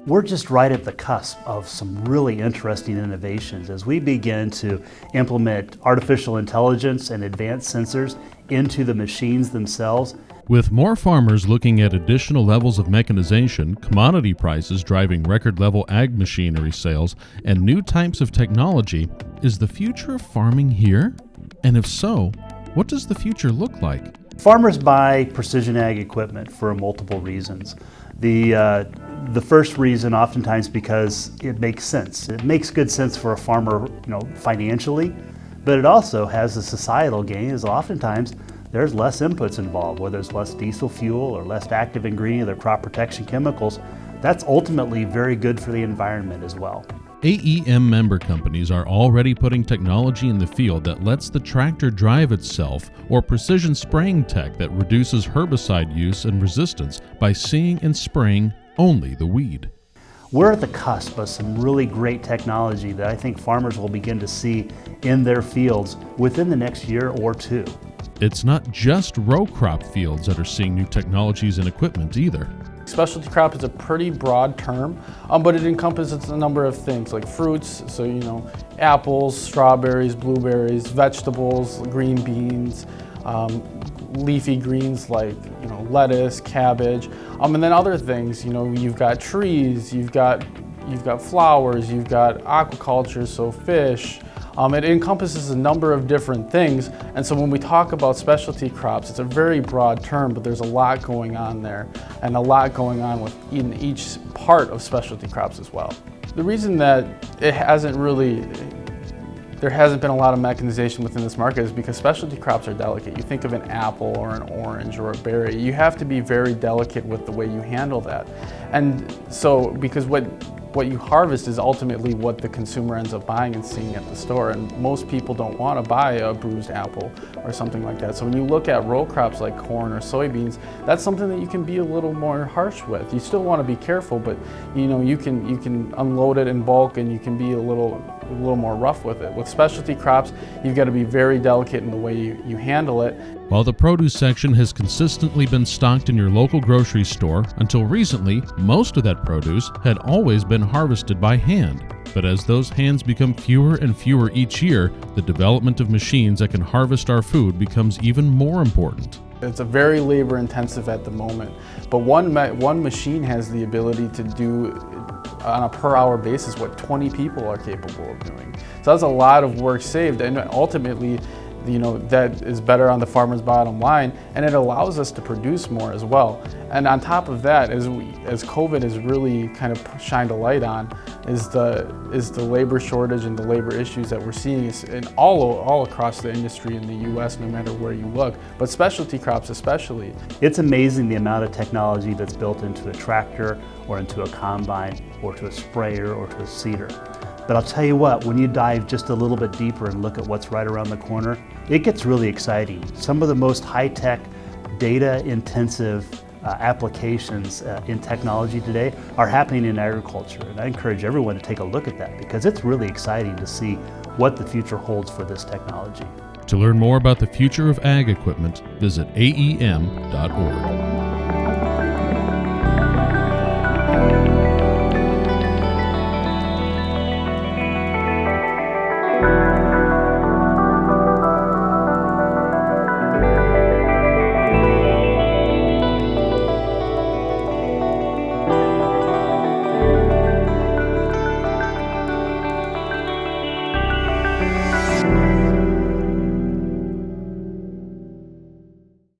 We're just right at the cusp of some really interesting innovations as we begin to implement artificial intelligence and advanced sensors into the machines themselves. With more farmers looking at additional levels of mechanization, commodity prices driving record-level ag machinery sales, and new types of technology, is the future of farming here? And if so, what does the future look like? Farmers buy precision ag equipment for multiple reasons. The first reason, oftentimes, because it makes sense. It makes good sense for a farmer, financially, but it also has a societal gain, as oftentimes there's less inputs involved, whether it's less diesel fuel or less active ingredient or crop protection chemicals. That's ultimately very good for the environment as well. AEM member companies are already putting technology in the field that lets the tractor drive itself, or precision spraying tech that reduces herbicide use and resistance by seeing and spraying only the weed. We're at the cusp of some really great technology that I think farmers will begin to see in their fields within the next year or two. It's not just row crop fields that are seeing new technologies and equipment either. Specialty crop is a pretty broad term, but it encompasses a number of things like fruits, so apples, strawberries, blueberries, vegetables, green beans, leafy greens like lettuce, cabbage, and then other things. You've got trees, you've got flowers, you've got aquaculture, so fish. It encompasses a number of different things, and so when we talk about specialty crops, it's a very broad term, but there's a lot going on there, and a lot going on in each part of specialty crops as well. The reason that there hasn't been a lot of mechanization within this market is because specialty crops are delicate. You think of an apple or an orange or a berry, you have to be very delicate with the way you handle that. And so, because what you harvest is ultimately what the consumer ends up buying and seeing at the store, and most people don't want to buy a bruised apple or something like that. So when you look at row crops like corn or soybeans, that's something that you can be a little more harsh with. You still want to be careful, but you can unload it in bulk and you can be a little more rough with it. With specialty crops, you've got to be very delicate in the way you handle it. While the produce section has consistently been stocked in your local grocery store, until recently, most of that produce had always been harvested by hand. But as those hands become fewer and fewer each year, the development of machines that can harvest our food becomes even more important. It's a very labor intensive at the moment, but one machine has the ability to do on a per hour basis what 20 people are capable of doing. So that's a lot of work saved, and ultimately that is better on the farmer's bottom line, and it allows us to produce more as well. And on top of that, as COVID has really kind of shined a light on, is the labor shortage and the labor issues that we're seeing in all across the industry in the U.S., no matter where you look, but specialty crops especially. It's amazing the amount of technology that's built into a tractor or into a combine or to a sprayer or to a seeder. But I'll tell you what, when you dive just a little bit deeper and look at what's right around the corner, it gets really exciting. Some of the most high-tech, data-intensive applications in technology today are happening in agriculture. And I encourage everyone to take a look at that because it's really exciting to see what the future holds for this technology. To learn more about the future of ag equipment, visit aem.org.